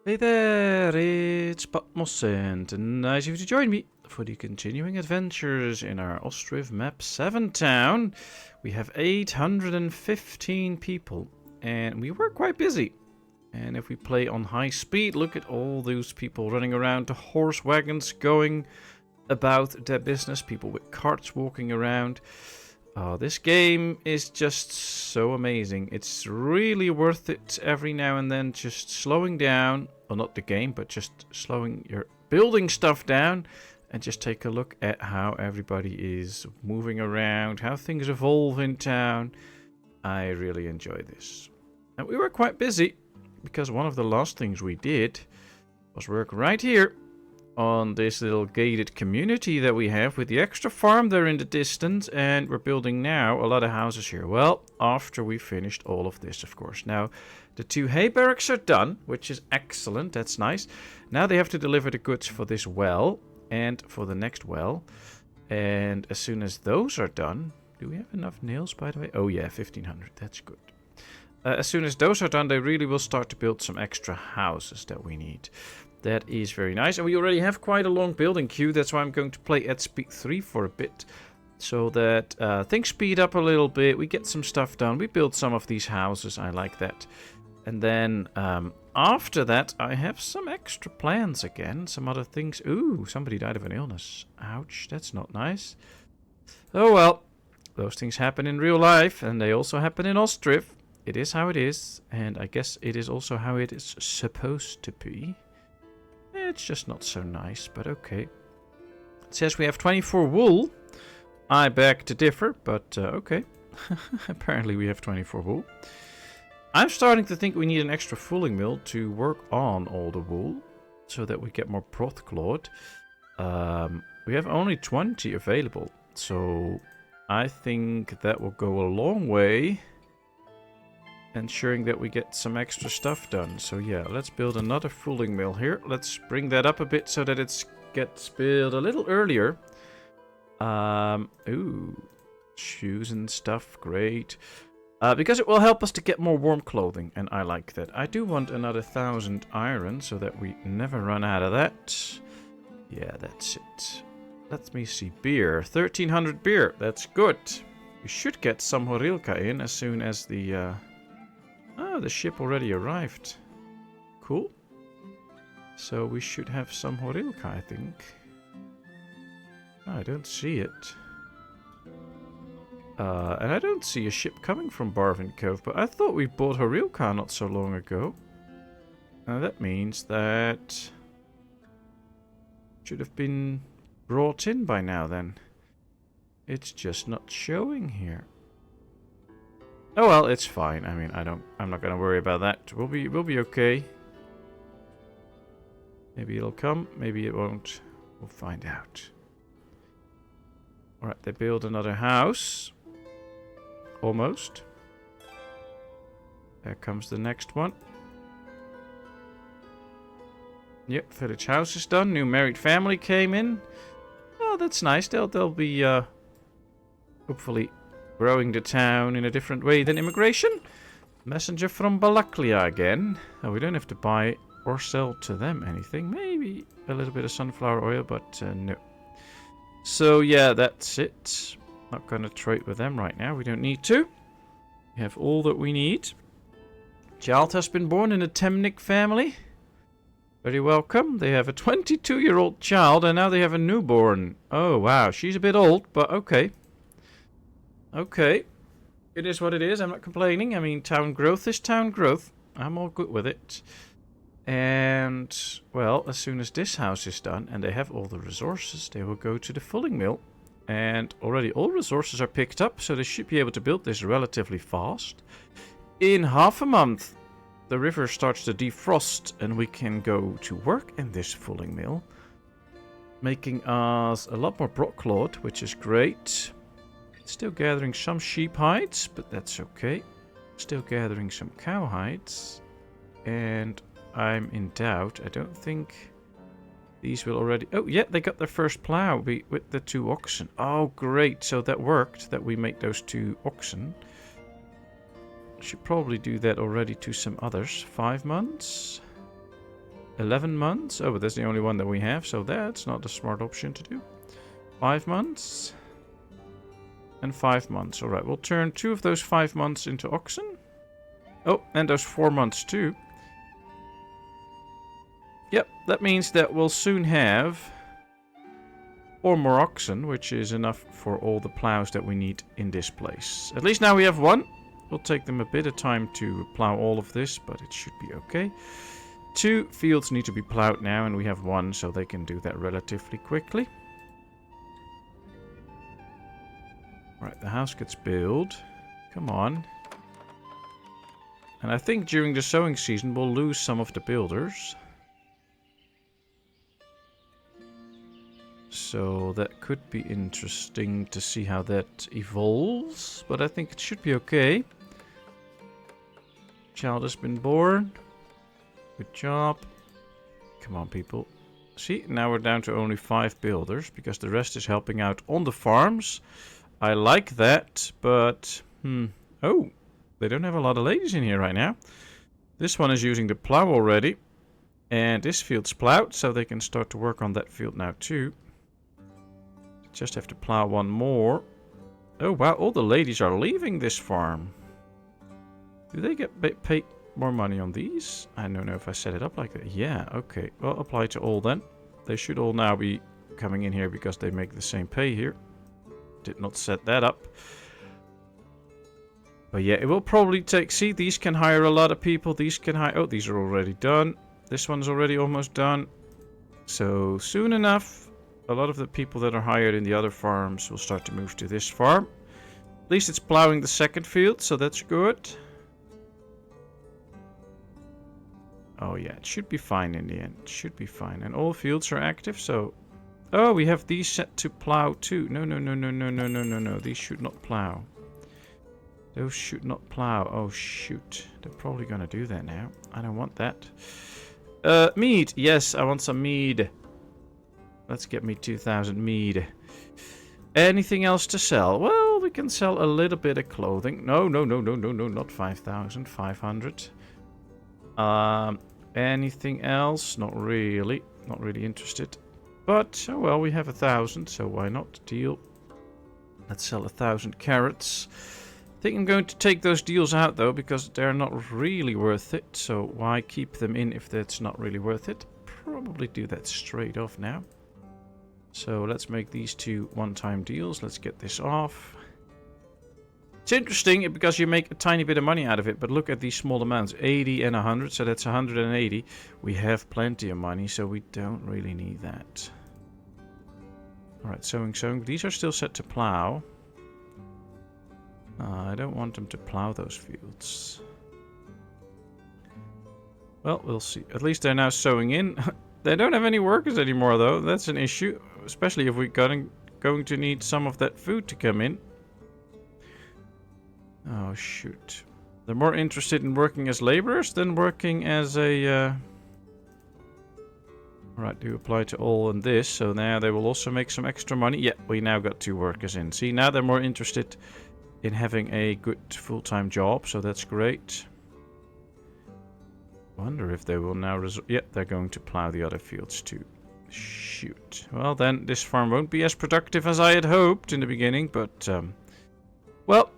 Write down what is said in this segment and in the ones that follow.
Hey there, it's Patmos, and nice of you to join me for the continuing adventures in our Ostriv map 7 town. We have 815 people, and we were quite busy. And if we play on high speed, look at all those people running around, the horse wagons going about their business, people with carts walking around. This game is just so amazing. It's really worth it every now and then just slowing down. Well, not the game, but just slowing your building stuff down and just take a look at how everybody is moving around, how things evolve in town. I really enjoy this. And we were quite busy because one of the last things we did was work right here on this little gated community that we have with the extra farm there in the distance, and we're building now a lot of houses here. Well, after we finished all of this, of course. Now, the 2 hay barracks are done, which is excellent. That's nice. Now they have to deliver the goods for this well and for the next well. And as soon as those are done... Do we have enough nails, by the way? Oh yeah, 1,500. That's good. As soon as those are done, they really will start to build some extra houses that we need. That is very nice. And we already have quite a long building queue. That's why I'm going to play at speed 3 for a bit. So that things speed up a little bit. We get some stuff done. We build some of these houses. I like that. And then after that, I have some extra plans again. Some other things. Ooh, somebody died of an illness. Ouch, that's not nice. Oh well. Those things happen in real life. And they also happen in Ostriv. It is how it is. And I guess it is also how it is supposed to be. It's just not so nice, but okay. It says we have 24 wool. I beg to differ, but okay. Apparently we have 24 wool. I'm starting to think we need an extra fulling mill to work on all the wool, so that we get more brothcloth. We have only 20 available, so I think that will go a long way, ensuring that we get some extra stuff done. So yeah, let's build another fulling mill here. Let's bring that up a bit so that it gets built a little earlier. Ooh, shoes and stuff, great. Because it will help us to get more warm clothing, and I like that. I do want another 1,000 iron so that we never run out of that. Yeah, that's it. Let me see, beer, 1,300 beer, that's good. We should get some horilka in as soon as the... Oh, the ship already arrived. Cool. So we should have some horilka, I think. Oh, I don't see it. And I don't see a ship coming from Barvin Cove, but I thought we bought horilka not so long ago. Now that means that... should have been brought in by now then. It's just not showing here. Oh well, it's fine. I mean, I'm not gonna worry about that. We'll be okay. Maybe it'll come, maybe it won't. We'll find out. Alright, they build another house. Almost. There comes the next one. Yep, village house is done. New married family came in. Oh, that's nice. They'll be hopefully growing the town in a different way than immigration. Messenger from Balaklia again. Oh, we don't have to buy or sell to them anything. Maybe a little bit of sunflower oil, but no. So yeah, that's it. Not going to trade with them right now. We don't need to. We have all that we need. Child has been born in a Temnik family. Very welcome. They have a 22-year-old child, and now they have a newborn. Oh, wow. She's a bit old, but okay. Okay. It is what it is. I'm not complaining. I mean, town growth is town growth. I'm all good with it. And, well, as soon as this house is done, and they have all the resources, they will go to the fulling mill. And already all resources are picked up, so they should be able to build this relatively fast. In half a month, the river starts to defrost, and we can go to work in this fulling mill, making us a lot more brothcloth, which is great. Still gathering some sheep hides, but that's okay. Still gathering some cow hides, and I'm in doubt. I don't think these will already... Oh, yeah, they got their first plow with the 2 oxen. Oh, great. So that worked, that we make those 2 oxen. Should probably do that already to some others. 5 months? 11 months. Oh, but that's the only one that we have, so that's not a smart option to do. 5 months. And 5 months. Alright, we'll turn 2 of those 5 months into oxen. Oh, and those 4 months too. Yep, that means that we'll soon have 4 more oxen, which is enough for all the plows that we need in this place. At least now we have 1. It'll take them a bit of time to plow all of this, but it should be okay. 2 fields need to be plowed now, and we have 1, so they can do that relatively quickly. Right, the house gets built. Come on. And I think during the sowing season we'll lose some of the builders. So that could be interesting to see how that evolves. But I think it should be okay. Child has been born. Good job. Come on, people. See, now we're down to only 5 builders, because the rest is helping out on the farms. I like that, but... Oh, they don't have a lot of ladies in here right now. This one is using the plow already. And this field's plowed, so they can start to work on that field now too. Just have to plow 1 more. Oh wow, all the ladies are leaving this farm. Do they get paid more money on these? I don't know if I set it up like that. Yeah, okay. Well, apply to all then. They should all now be coming in here because they make the same pay here. Did not set that up. But yeah, it will probably take... See, these can hire a lot of people. These can hire... Oh, these are already done. This one's already almost done. So, soon enough, a lot of the people that are hired in the other farms will start to move to this farm. At least it's plowing the second field, so that's good. Oh yeah, it should be fine in the end. It should be fine. And all fields are active, so... Oh, we have these set to plow too. No. These should not plow. Those should not plow. Oh, shoot. They're probably going to do that now. I don't want that. Mead. Yes, I want some mead. Let's get me 2,000 mead. Anything else to sell? Well, we can sell a little bit of clothing. No, not 5,000. 500. Anything else? Not really. Not really interested. But, oh well, we have 1,000, so why not? Deal. Let's sell 1,000 carrots. I think I'm going to take those deals out, though, because they're not really worth it. So why keep them in if that's not really worth it? Probably do that straight off now. So let's make these 2 one-time deals. Let's get this off. It's interesting because you make a tiny bit of money out of it, but look at these small amounts. 80 and 100, so that's 180. We have plenty of money, so we don't really need that. Alright, sowing. These are still set to plow. I don't want them to plow those fields. Well, we'll see. At least they're now sowing in. They don't have any workers anymore, though. That's an issue. Especially if we're going to need some of that food to come in. Oh, shoot. They're more interested in working as laborers than working as a... Alright, do apply to all in this. So now they will also make some extra money. Yeah, we now got 2 workers in. See, now they're more interested in having a good full-time job. So that's great. Wonder if they will now... Yeah, they're going to plow the other fields too. Shoot. Well, then this farm won't be as productive as I had hoped in the beginning. But, well...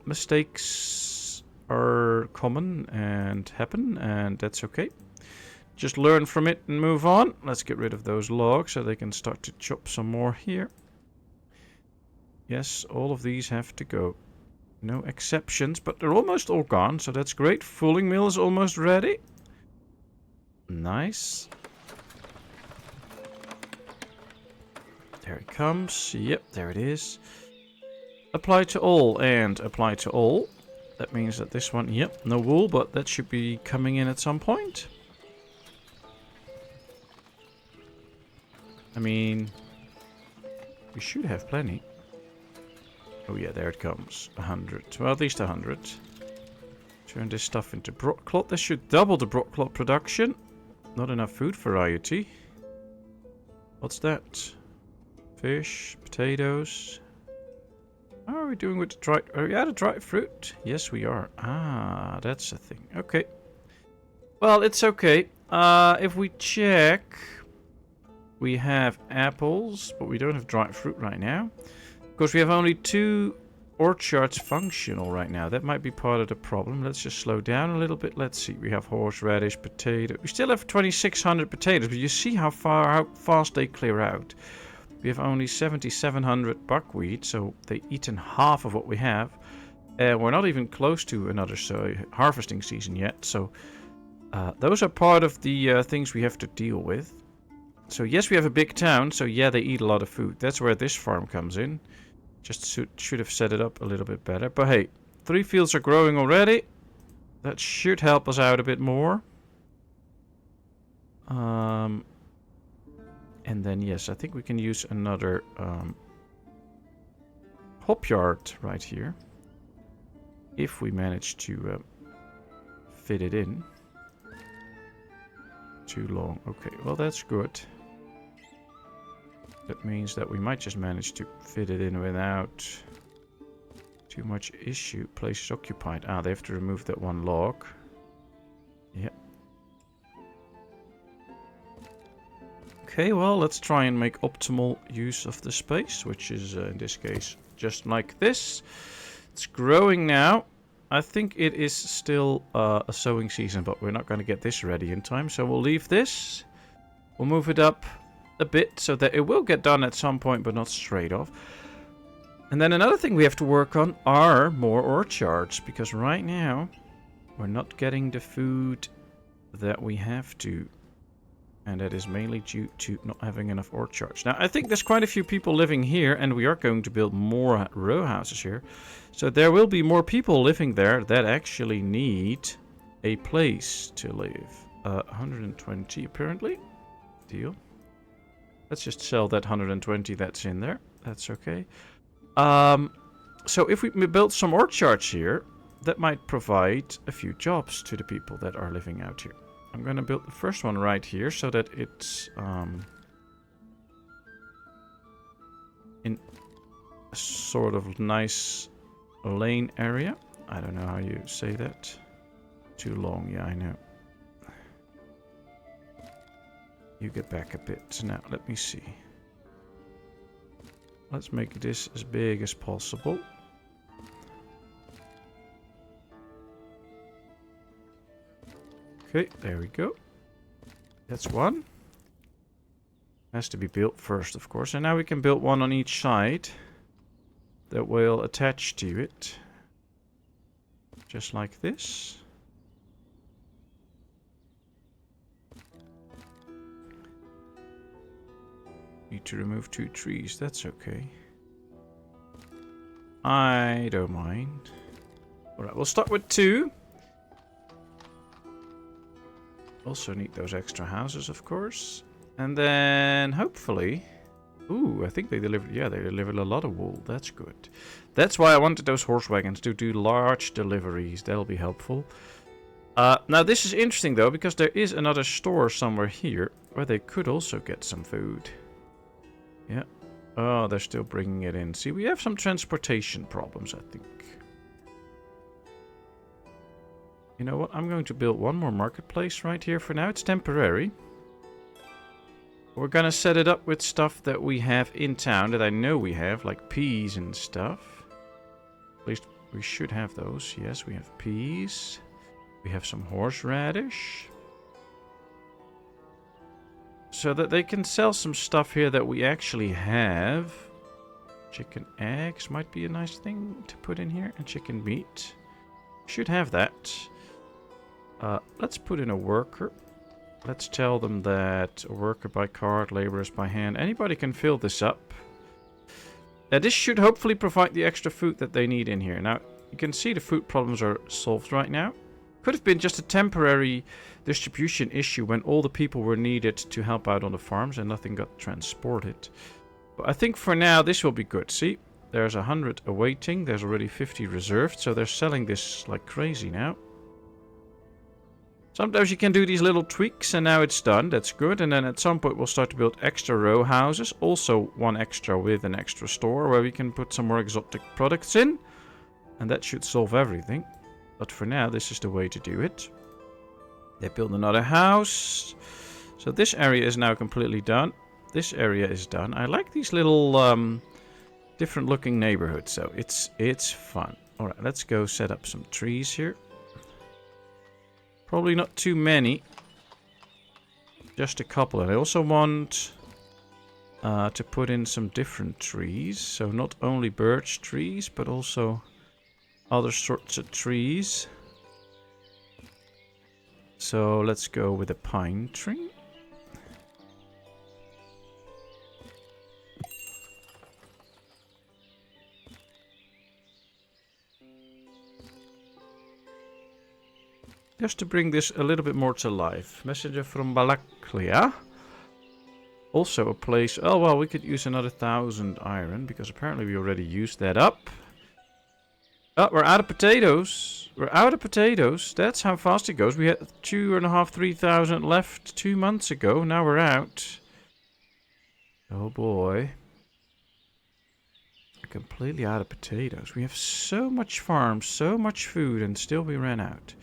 Mistakes are common and happen, and that's okay. Just learn from it and move on. Let's get rid of those logs so they can start to chop some more here. Yes, all of these have to go. No exceptions, but they're almost all gone, so that's great. Fulling mill is almost ready. Nice. There it comes. Yep, there it is. Apply to all and apply to all. That means that this one, yep, no wool, but that should be coming in at some point. I mean, we should have plenty. Oh yeah, there it comes. 100. Well, at least 100. Turn this stuff into broadcloth. This should double the broadcloth production. Not enough food variety. What's that? Fish, potatoes. How are we doing with the dried... Are we out of dried fruit? Yes, we are. Ah, that's the thing. Okay. Well, it's okay. If we check, we have apples, but we don't have dried fruit right now. Of course, we have only 2 orchards functional right now. That might be part of the problem. Let's just slow down a little bit. Let's see. We have horseradish, potato. We still have 2,600 potatoes, but you see how fast they clear out. We have only 7,700 buckwheat, so they eaten half of what we have. We're not even close to another harvesting season yet, so those are part of the things we have to deal with. So yes, we have a big town, so yeah, they eat a lot of food. That's where this farm comes in. Just should have set it up a little bit better. But hey, 3 fields are growing already. That should help us out a bit more. And then yes, I think we can use another hop yard right here. If we manage to fit it in. Too long. Okay, well that's good. That means that we might just manage to fit it in without too much issue. Place is occupied. Ah, they have to remove that 1 log. Yeah. Okay, well, let's try and make optimal use of the space, which is, in this case, just like this. It's growing now. I think it is still a sowing season, but we're not going to get this ready in time, so we'll leave this. We'll move it up a bit so that it will get done at some point, but not straight off. And then another thing we have to work on are more orchards, because right now we're not getting the food that we have to, and that is mainly due to not having enough orchards. Now I think there's quite a few people living here, and we are going to build more row houses here, so there will be more people living there that actually need a place to live. 120 apparently. Deal. Let's just sell that 120 that's in there. That's okay. So if we build some orchards here, that might provide a few jobs to the people that are living out here. I'm going to build the first one right here so that it's in a sort of nice lane area. I don't know how you say that. Too long, yeah, I know. You get back a bit. Now, let me see. Let's make this as big as possible. Okay, there we go. That's one. Has to be built first, of course. And now we can build one on each side that will attach to it. Just like this. Need to remove 2 trees, that's okay. I don't mind. Alright, we'll start with 2. Also need those extra houses, of course. And then, hopefully... Ooh, I think they delivered... Yeah, they delivered a lot of wool. That's good. That's why I wanted those horse wagons to do large deliveries. That'll be helpful. Now, this is interesting, though, because there is another store somewhere here where they could also get some food. Yeah. Oh, they're still bringing it in. See, we have some transportation problems, I think. You know what? I'm going to build one more marketplace right here for now. It's temporary. We're going to set it up with stuff that we have in town that I know we have, like peas and stuff. At least we should have those. Yes, we have peas. We have some horseradish. So that they can sell some stuff here that we actually have. Chicken eggs might be a nice thing to put in here. And chicken meat. Should have that. Let's put in a worker. Let's tell them that a worker by cart, laborers by hand. Anybody can fill this up. Now this should hopefully provide the extra food that they need in here. Now you can see the food problems are solved right now. Could have been just a temporary distribution issue when all the people were needed to help out on the farms and nothing got transported. But I think for now this will be good. See, there's 100 awaiting. There's already 50 reserved. So they're selling this like crazy now. Sometimes you can do these little tweaks and now it's done. That's good. And then at some point we'll start to build extra row houses. Also one extra with an extra store where we can put some more exotic products in. And that should solve everything. But for now, this is the way to do it. They build another house. So this area is now completely done. This area is done. I like these little different looking neighborhoods. So it's fun. All right, let's go set up some trees here. Probably not too many. Just a couple. And I also want to put in some different trees. So not only birch trees, but also other sorts of trees. So let's go with a pine tree. Just to bring this a little bit more to life. Messenger from Balaklia. Also a place... Oh, well, we could use another 1,000 iron. Because apparently we already used that up. Oh, we're out of potatoes. We're out of potatoes. That's how fast it goes. We had 2,500, 3,000 left 2 months ago. Now we're out. Oh, boy. We're completely out of potatoes. We have so much farm, so much food, and still we ran out.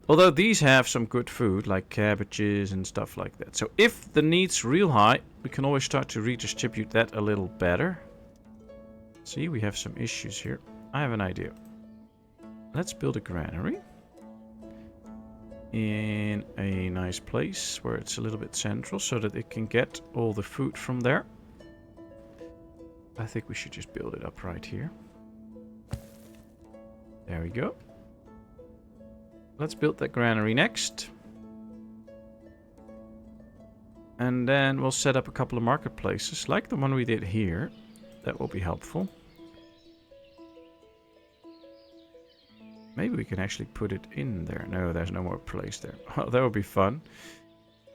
Although these have some good food, like cabbages and stuff like that. So if the need's real high, we can always start to redistribute that a little better. See, we have some issues here. I have an idea. Let's build a granary. In a nice place where it's a little bit central, so that it can get all the food from there. I think we should just build it up right here. There we go. Let's build that granary next. And then we'll set up a couple of marketplaces, like the one we did here. That will be helpful. Maybe we can actually put it in there. No, there's no more place there. Oh, that would be fun.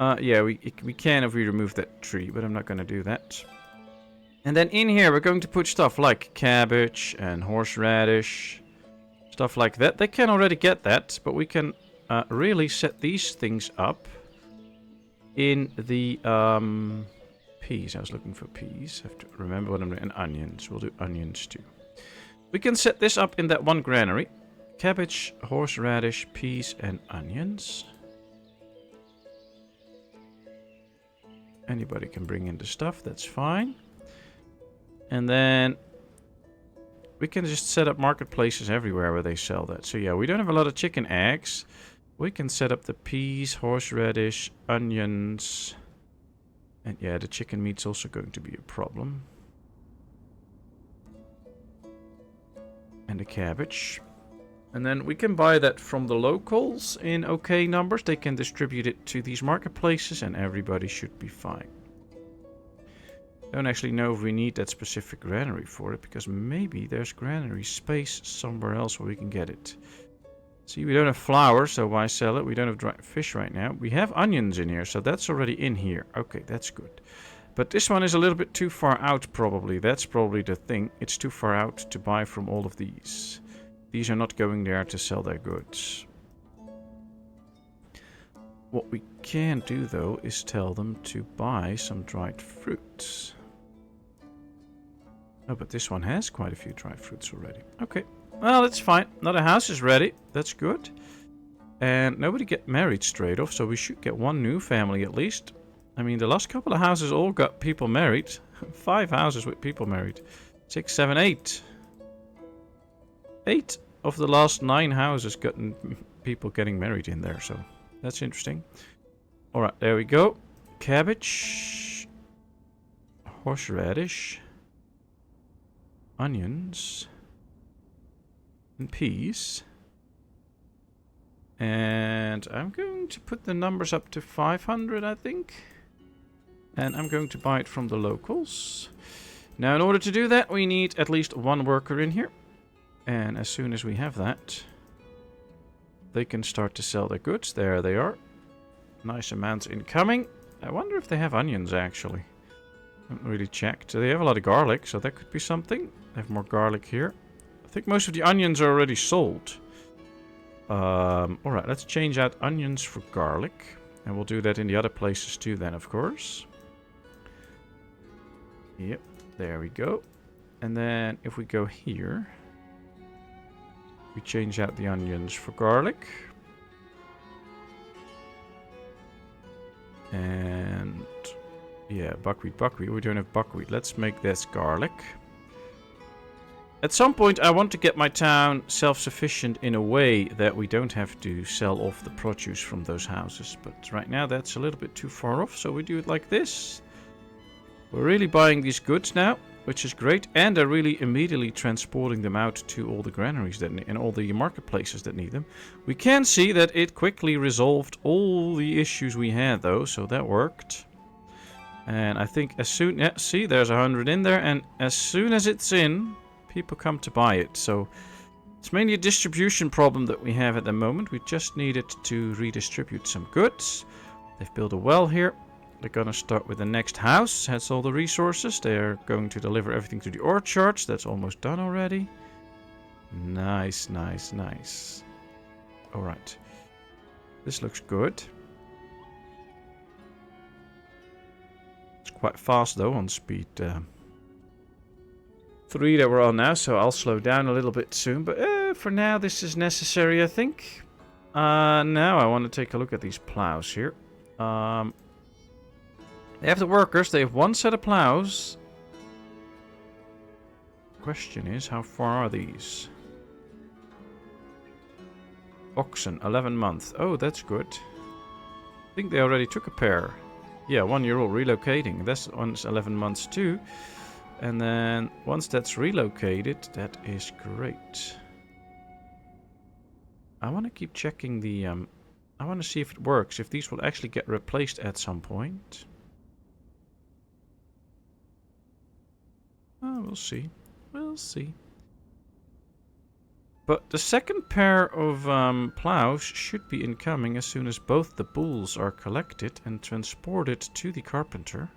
Yeah, we can if we remove that tree, but I'm not going to do that. And then in here, we're going to put stuff like cabbage and horseradish. Stuff like that. They can already get that, but we can really set these things up in the peas. I was looking for peas. I have to remember what I'm doing. And onions. We'll do onions too. We can set this up in that one granary. Cabbage, horseradish, peas, and onions. Anybody can bring in the stuff. That's fine. And then we can just set up marketplaces everywhere where they sell that. So yeah, we don't have a lot of chicken eggs. We can set up the peas, horseradish, onions. And yeah, the chicken meat's also going to be a problem. And the cabbage. And then we can buy that from the locals in okay numbers. They can distribute it to these marketplaces and everybody should be fine. Don't actually know if we need that specific granary for it, because maybe there's granary space somewhere else where we can get it. See, we don't have flour, so why sell it? We don't have dried fish right now. We have onions in here, so that's already in here. Okay, that's good. But this one is a little bit too far out, probably. That's probably the thing. It's too far out to buy from all of these. These are not going there to sell their goods. What we can do, though, is tell them to buy some dried fruits. Oh, but this one has quite a few dried fruits already. Okay. Well, that's fine. Now the house is ready. That's good. And nobody get married straight off, so we should get one new family at least. I mean, the last couple of houses all got people married. 5 houses with people married. 6, 7, 8. 8 of the last 9 houses got people getting married in there, so that's interesting. Alright, there we go. Cabbage. Horseradish. Onions. And peas. And I'm going to put the numbers up to 500, I think. And I'm going to buy it from the locals. Now, in order to do that, we need at least 1 worker in here. And as soon as we have that, they can start to sell their goods. There they are. Nice amounts incoming. I wonder if they have onions, actually. I haven't really checked. They have a lot of garlic, so that could be something. They have more garlic here. I think most of the onions are already sold. Alright, let's change out onions for garlic. And we'll do that in the other places too then, of course. Yep, there we go. And then if we go here, we change out the onions for garlic. And yeah, buckwheat. We don't have buckwheat. Let's make this garlic. At some point, I want to get my town self-sufficient in a way that we don't have to sell off the produce from those houses. But right now, that's a little bit too far off, so we do it like this. We're really buying these goods now, which is great, and they're really immediately transporting them out to all the granaries that and all the marketplaces that need them. We can see that it quickly resolved all the issues we had, though, so that worked. And I think as soon... Yeah, see, there's 100 in there, and as soon as it's in... people come to buy it, so it's mainly a distribution problem that we have at the moment. We just needed to redistribute some goods. They've built a well here. They're gonna start with the next house. Has all the resources. They're going to deliver everything to the orchards. That's almost done already. Nice, nice, nice. Alright. This looks good. It's quite fast though on speed 3 that we're on now, so I'll slow down a little bit soon. But for now, this is necessary, I think. Now I want to take a look at these plows here. They have the workers. They have one set of plows. Question is, how far are these? Oxen, 11 months. Oh, that's good. I think they already took a pair. Yeah, 1 year old relocating. This one's 11 months too. And then once that's relocated, that is great. I want to keep checking the... I want to see if it works, if these will actually get replaced at some point. Oh, we'll see. We'll see. But the second pair of plows should be incoming as soon as both the bulls are collected and transported to the carpenter.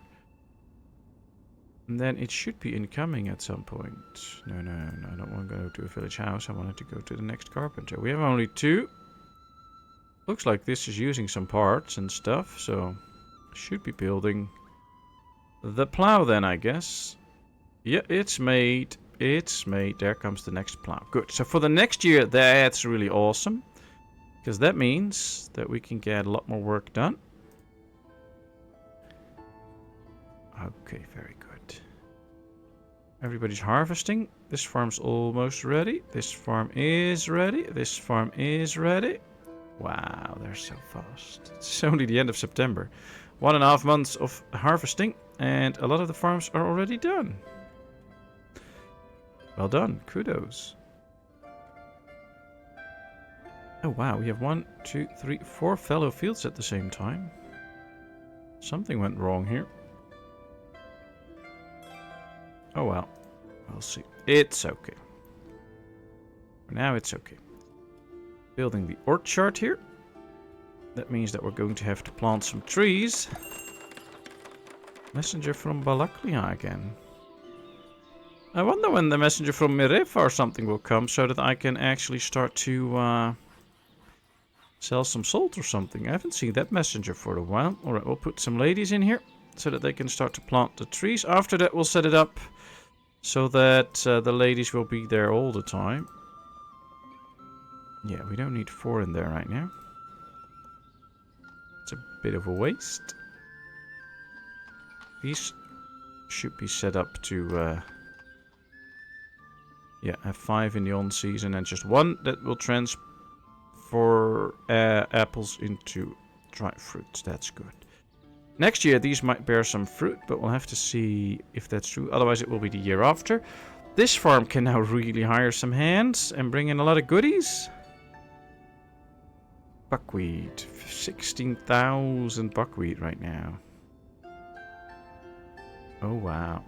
And then it should be incoming at some point. No, I don't want to go to a village house. I wanted to go to the next carpenter. We have only 2. Looks like this is using some parts and stuff, so should be building the plow then, I guess. Yeah, it's made. It's made. There comes the next plow. Good. So for the next year, that's really awesome. Because that means that we can get a lot more work done. Okay, very good. Everybody's harvesting. This farm's almost ready. This farm is ready. This farm is ready. Wow, they're so fast. It's only the end of September. 1.5 months of harvesting, and a lot of the farms are already done. Well done. Kudos. Oh wow, we have 1, 2, 3, 4 fallow fields at the same time. Something went wrong here. Oh well. We'll see. It's okay. For now it's okay. Building the orchard here. That means that we're going to have to plant some trees. Messenger from Balaklia again. I wonder when the messenger from Mirif or something will come so that I can actually start to sell some salt or something. I haven't seen that messenger for a while. Alright, we'll put some ladies in here so that they can start to plant the trees. After that, we'll set it up so that the ladies will be there all the time. Yeah, we don't need 4 in there right now. It's a bit of a waste. These should be set up to... yeah, have 5 in the on-season and just 1 that will transfer apples into dry fruits. That's good. Next year, these might bear some fruit, but we'll have to see if that's true. Otherwise, it will be the year after. This farm can now really hire some hands and bring in a lot of goodies. Buckwheat. 16,000 buckwheat right now. Oh, wow.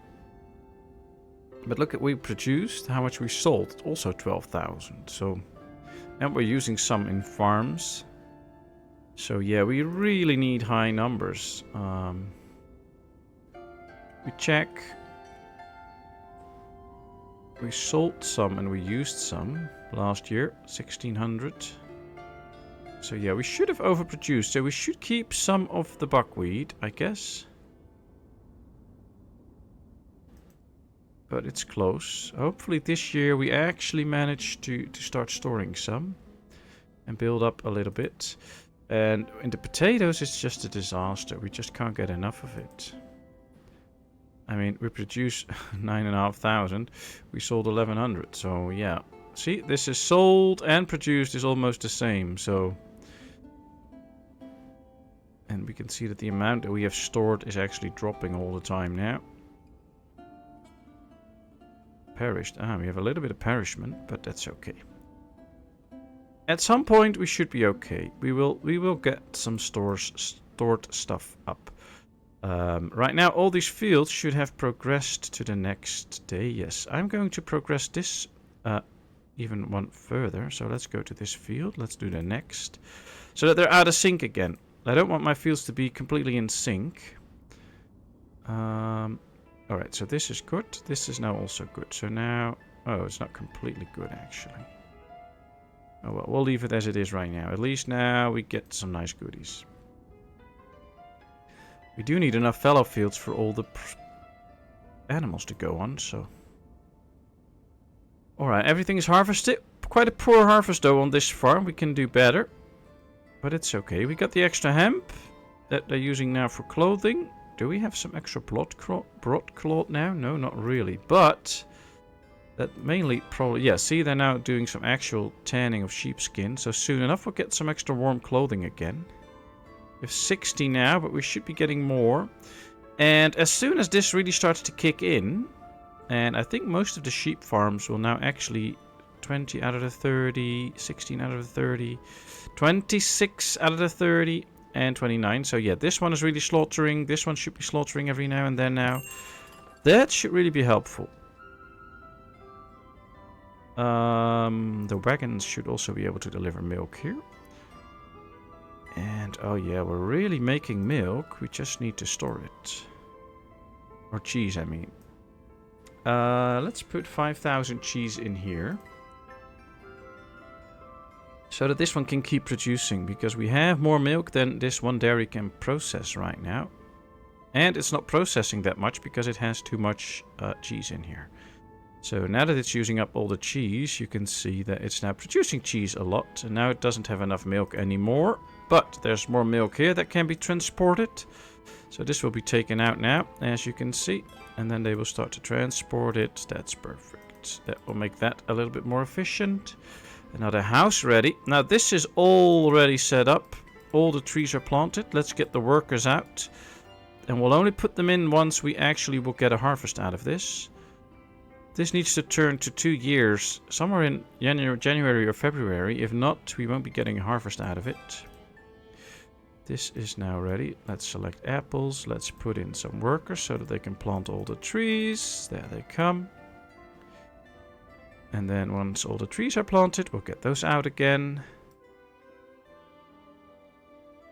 But look at what we produced, how much we sold. Also 12,000. So, and we're using some in farms. So yeah, we really need high numbers. We check. We sold some and we used some last year, 1,600. So yeah, we should have overproduced. So we should keep some of the buckwheat, I guess. But it's close. Hopefully this year we actually manage to start storing some. And build up a little bit. And in the potatoes, it's just a disaster. We just can't get enough of it. I mean, we produce 9,500. We sold 1,100. So, yeah. See, this is sold and produced is almost the same. So, and we can see that the amount that we have stored is actually dropping all the time now. Perished. We have a little bit of perishment, but that's okay. At some point, we should be okay. We will get some stored stuff up. Right now, all these fields should have progressed to the next day. Yes, I'm going to progress this even one further. So let's go to this field. Let's do the next. So that they're out of sync again. I don't want my fields to be completely in sync. Alright, so this is good. This is now also good. So now... Oh, it's not completely good, actually. Oh well, we'll leave it as it is right now. At least now we get some nice goodies. We do need enough fallow fields for all the animals to go on, so... Alright, everything is harvested. Quite a poor harvest, though, on this farm. We can do better. But it's okay. We got the extra hemp that they're using now for clothing. Do we have some extra broadcloth now? No, not really. But... that mainly probably... Yeah, see, they're now doing some actual tanning of sheepskin. So soon enough, we'll get some extra warm clothing again. We have 60 now, but we should be getting more. And as soon as this really starts to kick in... And I think most of the sheep farms will now actually... 20 out of the 30, 16 out of the 30, 26 out of the 30, and 29. So yeah, this one is really slaughtering. This one should be slaughtering every now and then now. That should really be helpful. The wagons should also be able to deliver milk here. And, oh yeah, we're really making milk. We just need to store it. Or cheese, I mean. Let's put 5,000 cheese in here. So that this one can keep producing. Because we have more milk than this one dairy can process right now. And it's not processing that much because it has too much cheese in here. So now that it's using up all the cheese, you can see that it's now producing cheese a lot. And now it doesn't have enough milk anymore. But there's more milk here that can be transported. So this will be taken out now, as you can see. And then they will start to transport it. That's perfect. That will make that a little bit more efficient. Another house ready. Now this is already set up. All the trees are planted. Let's get the workers out. And we'll only put them in once we actually will get a harvest out of this. This needs to turn to 2 years. Somewhere in January or February. If not, we won't be getting a harvest out of it. This is now ready. Let's select apples. Let's put in some workers so that they can plant all the trees. There they come. And then once all the trees are planted, we'll get those out again.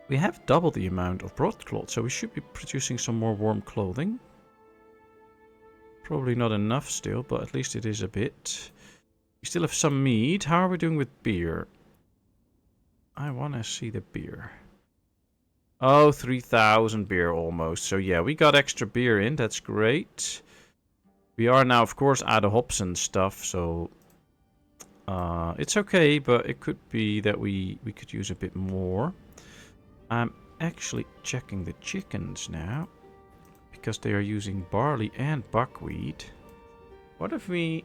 We have double the amount of broadcloth, so we should be producing some more warm clothing. Probably not enough still, but at least it is a bit. We still have some meat. How are we doing with beer? I want to see the beer. Oh, 3,000 beer almost. So yeah, we got extra beer in. That's great. We are now, of course, out of hops and stuff, so it's okay, but it could be that we could use a bit more. I'm actually checking the chickens now, because they are using barley and buckwheat. What if we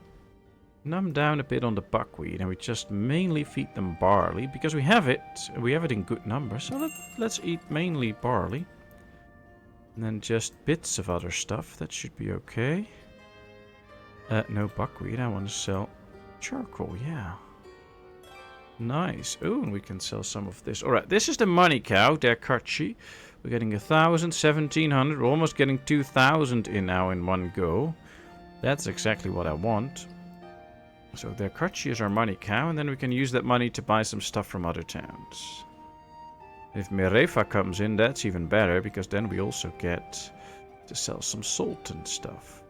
numb down a bit on the buckwheat and we just mainly feed them barley, because we have it in good numbers, so let's eat mainly barley. And then just bits of other stuff, that should be okay. No buckwheat, I want to sell charcoal, yeah. Nice. Oh, and we can sell some of this. Alright, this is the money cow, their Karchi. We're getting 1,000, 1,700, we're almost getting 2,000 in now in one go. That's exactly what I want. So their Karchi is our money cow, and then we can use that money to buy some stuff from other towns. If Merefa comes in, that's even better, because then we also get to sell some salt and stuff.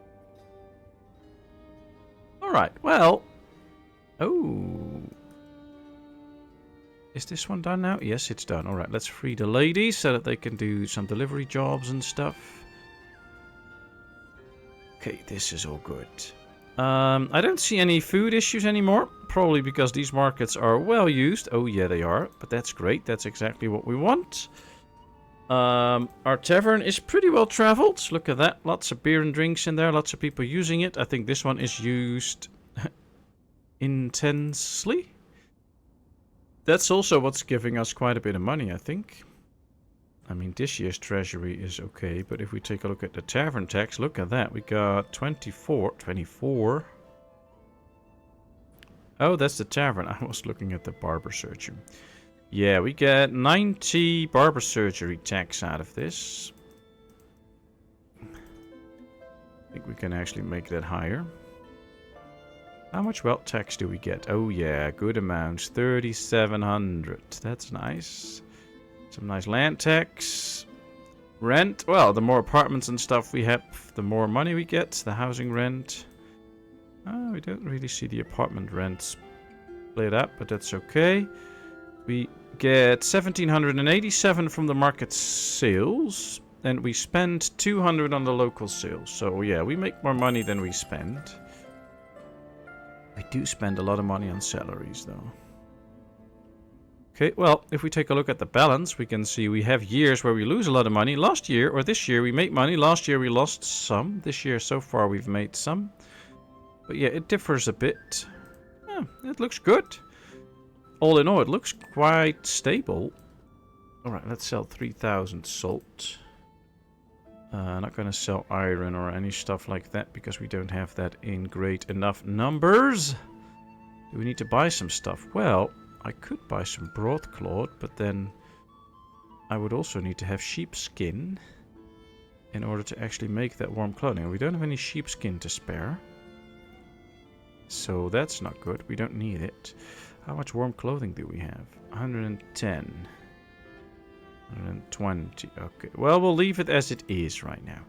Alright, well... Oh... Is this one done now? Yes, it's done. Alright, let's free the ladies so that they can do some delivery jobs and stuff. Okay, this is all good. I don't see any food issues anymore. Probably because these markets are well used. Oh yeah, they are. But that's great. That's exactly what we want. Our tavern is pretty well traveled. Look at that. Lots of beer and drinks in there. Lots of people using it. I think this one is used intensely. That's also what's giving us quite a bit of money, I think. I mean, this year's treasury is okay, but if we take a look at the tavern tax, look at that. We got 24. Oh, that's the tavern. I was looking at the barber surgery. Yeah, we get 90 barber surgery tax out of this. I think we can actually make that higher. How much wealth tax do we get? Oh yeah, good amounts. 3,700. That's nice. Some nice land tax. Rent. Well, the more apartments and stuff we have, the more money we get. The housing rent. Oh, we don't really see the apartment rents split up, but that's okay. We get 1,787 from the market sales. And we spend 200 on the local sales. So yeah, we make more money than we spend. We do spend a lot of money on salaries, though. Okay, well, if we take a look at the balance, we can see we have years where we lose a lot of money. Last year, or this year, we make money. Last year, we lost some. This year, so far, we've made some. But yeah, it differs a bit. Yeah, it looks good. All in all, it looks quite stable. Alright, let's sell 3,000 salt. Not going to sell iron or any stuff like that because we don't have that in great enough numbers. Do we need to buy some stuff? Well, I could buy some broadcloth, but then I would also need to have sheepskin in order to actually make that warm clothing. We don't have any sheepskin to spare. So that's not good. We don't need it. How much warm clothing do we have? 110. 120. Okay. Well, we'll leave it as it is right now.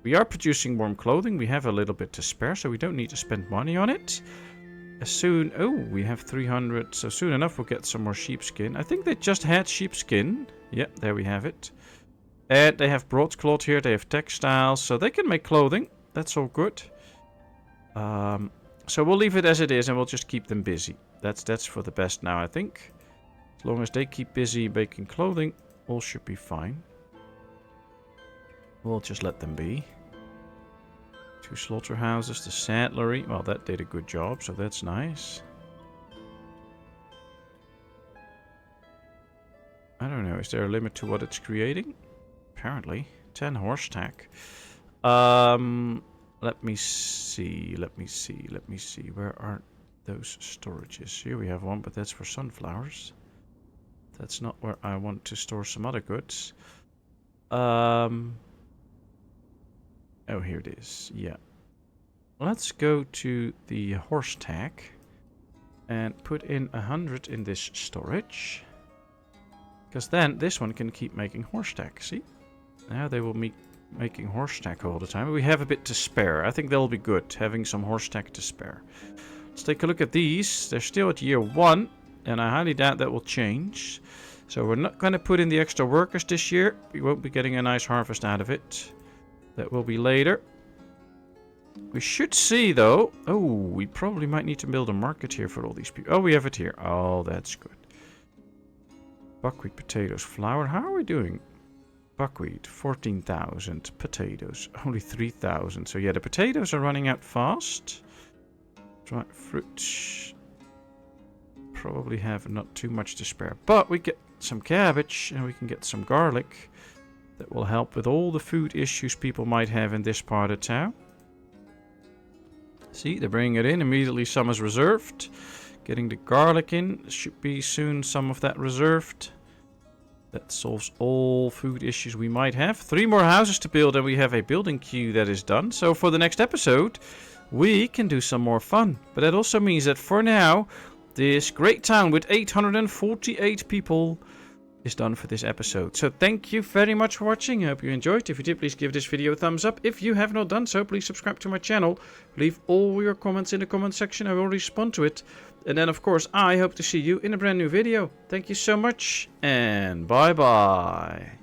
We are producing warm clothing. We have a little bit to spare, so we don't need to spend money on it. As soon... Oh, we have 300. So soon enough, we'll get some more sheepskin. I think they just had sheepskin. Yep, there we have it. And they have broadcloth here. They have textiles, so they can make clothing. That's all good. So we'll leave it as it is, and we'll just keep them busy. That's for the best now, I think. As long as they keep busy making clothing, all should be fine. We'll just let them be. 2 slaughterhouses, the saddlery. Well, that did a good job, so that's nice. I don't know, is there a limit to what it's creating? Apparently. 10 horse tack. Let me see. Where are those storages? Here we have one, but that's for sunflowers. That's not where I want to store some other goods. Oh, here it is. Yeah. Let's go to the horse tack and put in 100 in this storage. Because then this one can keep making horse tack. See? Now they will be making horse tack all the time. We have a bit to spare. I think that'll be good, having some horse tack to spare. Let's take a look at these. They're still at year 1. And I highly doubt that will change. So we're not going to put in the extra workers this year. We won't be getting a nice harvest out of it. That will be later. We should see, though... Oh, we probably might need to build a market here for all these people. Oh, we have it here. Oh, that's good. Buckwheat, potatoes, flour. How are we doing? Buckwheat, 14,000. Potatoes, only 3,000. So yeah, the potatoes are running out fast. Dried fruit... Probably have not too much to spare, but we get some cabbage and we can get some garlic that will help with all the food issues people might have in this part of town. See, they're bringing it in immediately. Some is reserved. Getting the garlic in, should be soon some of that reserved. That solves all food issues we might have. 3 more houses to build and we have a building queue that is done. So for the next episode we can do some more fun, but that also means that for now this great town with 848 people is done for this episode. So thank you very much for watching. I hope you enjoyed. If you did, please give this video a thumbs up. If you have not done so, please subscribe to my channel. Leave all your comments in the comment section. I will respond to it. And then, of course, I hope to see you in a brand new video. Thank you so much, and bye-bye.